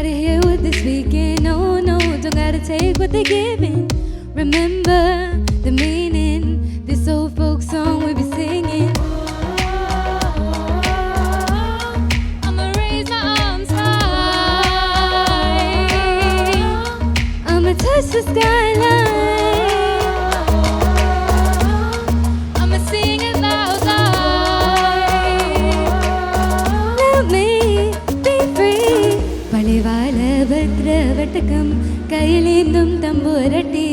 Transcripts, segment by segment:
gotta hear what they're speaking. No, no, don't gotta take what they're giving. Remember the meaning. This old folk song we be singing. I'ma raise my arms high. I'ma touch the skyline. I'ma sing it loud, loud. Let me be free. പളിവാല ഭദ്രവട്ടകം കയ്യിലേന്തും തമ്പുരട്ടി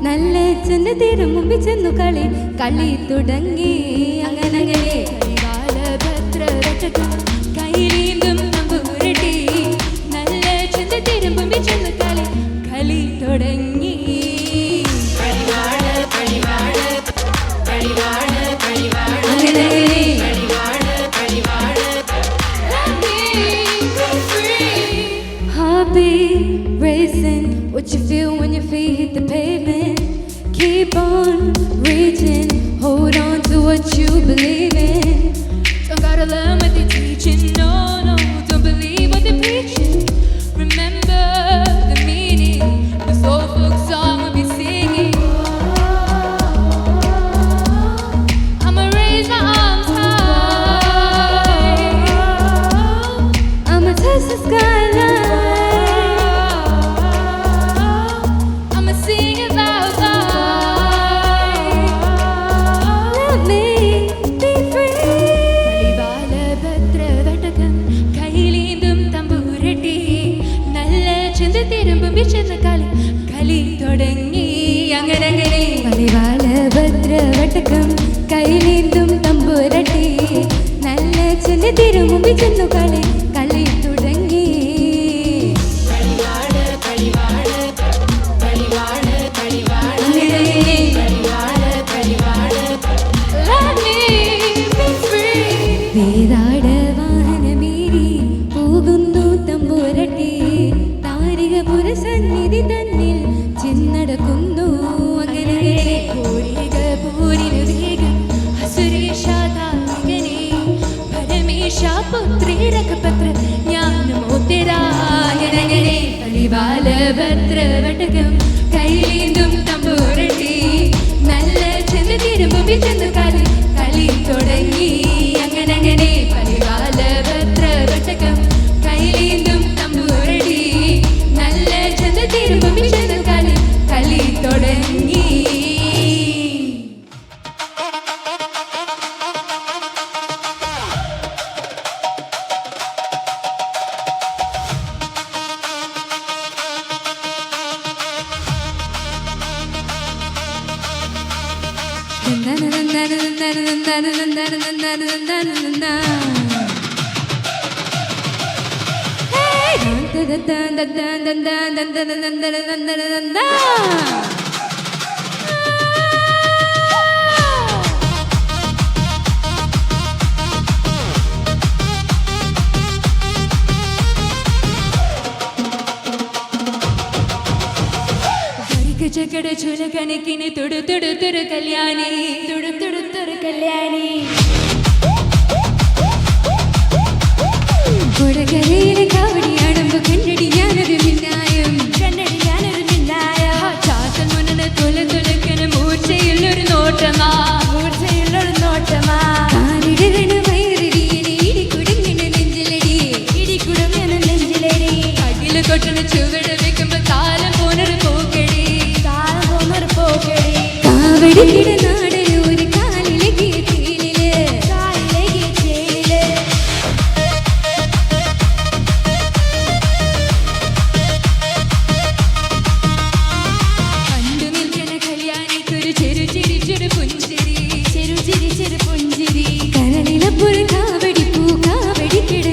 നല്ല ചെന്ന് തീരും മുമ്പിൽ ചെന്നു കളി കളി തുടങ്ങി അങ്ങനെ പളിവാല ഭദ്രവട്ടകം കയ്യിലേന്തും തമ്പുരട്ടി നല്ല ചെന്ന് തീരും മുമ്പിൽ ചെന്നു കളി കളി തുടങ്ങി Racing, what you feel when your feet hit the pavement. Keep on reaching, hold on to what you believe in. Don't gotta learn what they're teaching, no, no, don't believe what they're preaching. Remember the meaning, this old folk song we'll be singing. I'ma raise my arms high. I'ma touch the skyline. കളി തുടങ്ങി അങ്ങനെ പളിവാല ഭദ്രവട്ടകം കയ്യിലേന്തും തമ്പുരട്ടി നല്ല ചെന്ന് തിരുമുമ്പിൽ ചെന്നു കളി കളി തുടങ്ങി വേദാട വാഹനമേറി പോകുന്നു തമ്പുരട്ടി സന്നിധി തന്നിൽ ചെന്നടക്കുന്നു അങ്ങനെ പരമേശപുത്രീരകപത്ര ജ്ഞാനമോത്തിരായനങ്ങനെ പളിവാല ഭദ്രവട്ടകം കയ്യിലേന്തും തമ്പുരട്ടി നല്ല ചെന്ന് തിരുമുമ്പിൽ ചെന്നു കളി കളി തുടങ്ങി അങ്ങനെ പളിവാല ഭദ്രവട്ടകം കയ്യിലേന്തും തമ്പുരട്ടി നല്ല ചെന്ന് തിരുമുമ്പിൽ ചെന്നു കളി കളി തുടങ്ങി ചക്കട ചുല കണക്കിന് തുടുത്തുടുത്തൊരു കല്യാണി തുടുത്തുടുത്തൊരു കല്യാണി കൊടകരയിലെ കാവടിയാടുമ്പോ കണ്ണടി ഞാനൊരു മിന്നായം ചാത്തൻ മുന്നണ തുലക്കന മൂർച്ചയുള്ളൊരു നോട്ടമാ കാലിടരണ വയറിടിയണി ഇടിക്കുടുങ്ങണ നെഞ്ചിലടി അകില് കൊട്ടണ ചുവട് വെക്കുമ്പോ കാലം പോണൊരു പോക്കടി കാവടിയുടെ നാടൊരു ഒരു കാലിലകിയ ചേലില് കണ്ടു നിൽക്കണ കല്യാണിക്കൊരു ചെറു പുഞ്ചിരി കരളിലപ്പൊരു കാവടിപ്പൂ കാവടിക്കിട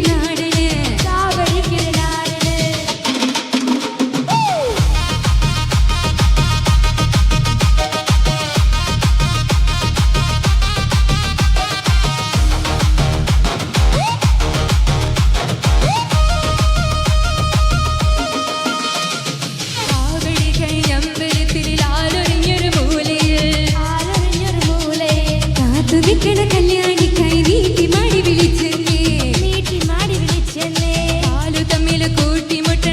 നാടന് കല്യാണിക്കായി നീട്ടി മാടി വിളിച്ചെന്നേ കാലു തമ്മിൽ കൂട്ടിമുട്ട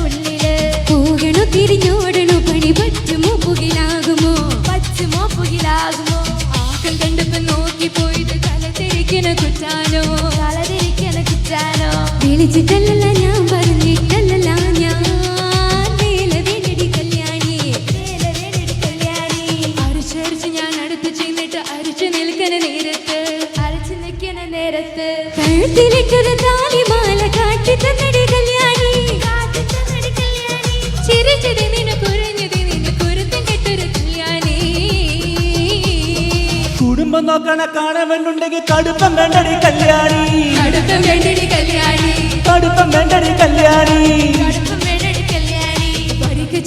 ഉള്ളില് പോകണോ തിരിഞ്ഞോടണോ പണി പറ്റുമോ പുകിലാകുമോ ആക്കം കണ്ടപ്പോ നോക്കിപ്പോയത് തലതിരിക്കണ കുറ്റാനോ വിളിച്ചിട്ടല്ല ഞാൻ പറഞ്ഞിട്ടല്ല ഞാൻ വേലടി കല്യാണി അരിച്ചരിച്ച് ഞാൻ അടുത്ത് ചെന്നിട്ട് അരിച്ചു നിൽക്കണ നേരത്ത് കഴുത്തിലിട്ടൊരു താലിമാല കാട്ടി തന്നടി കല്യാണി ചിരിച്ചത് നിന്നെ കുരഞ്ഞത് നിന്നെ കുരുത്തം കെട്ടൊരു കല്യാണി കുടുംബം നോക്കണ കാണവനുണ്ടെങ്കിൽ കടുപ്പം വേണ്ടടി കല്യാണി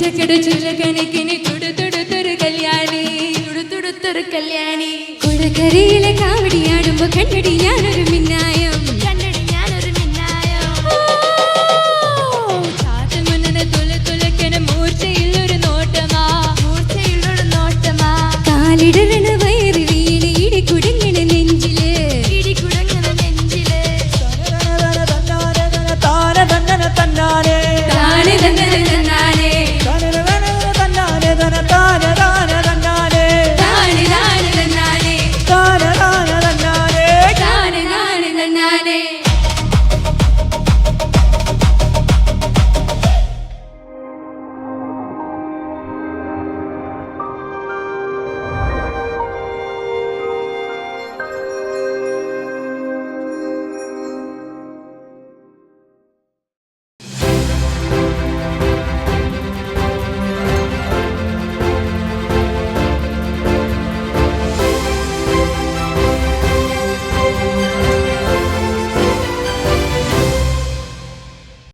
ചക്കട ചുലകണക്കിന് കൊടുത്തൊടുത്തൊരു കല്യാണി കുടക്കരയിലെ കാവടിയാടുമ്പോ കണ്ടടി ഞാൻ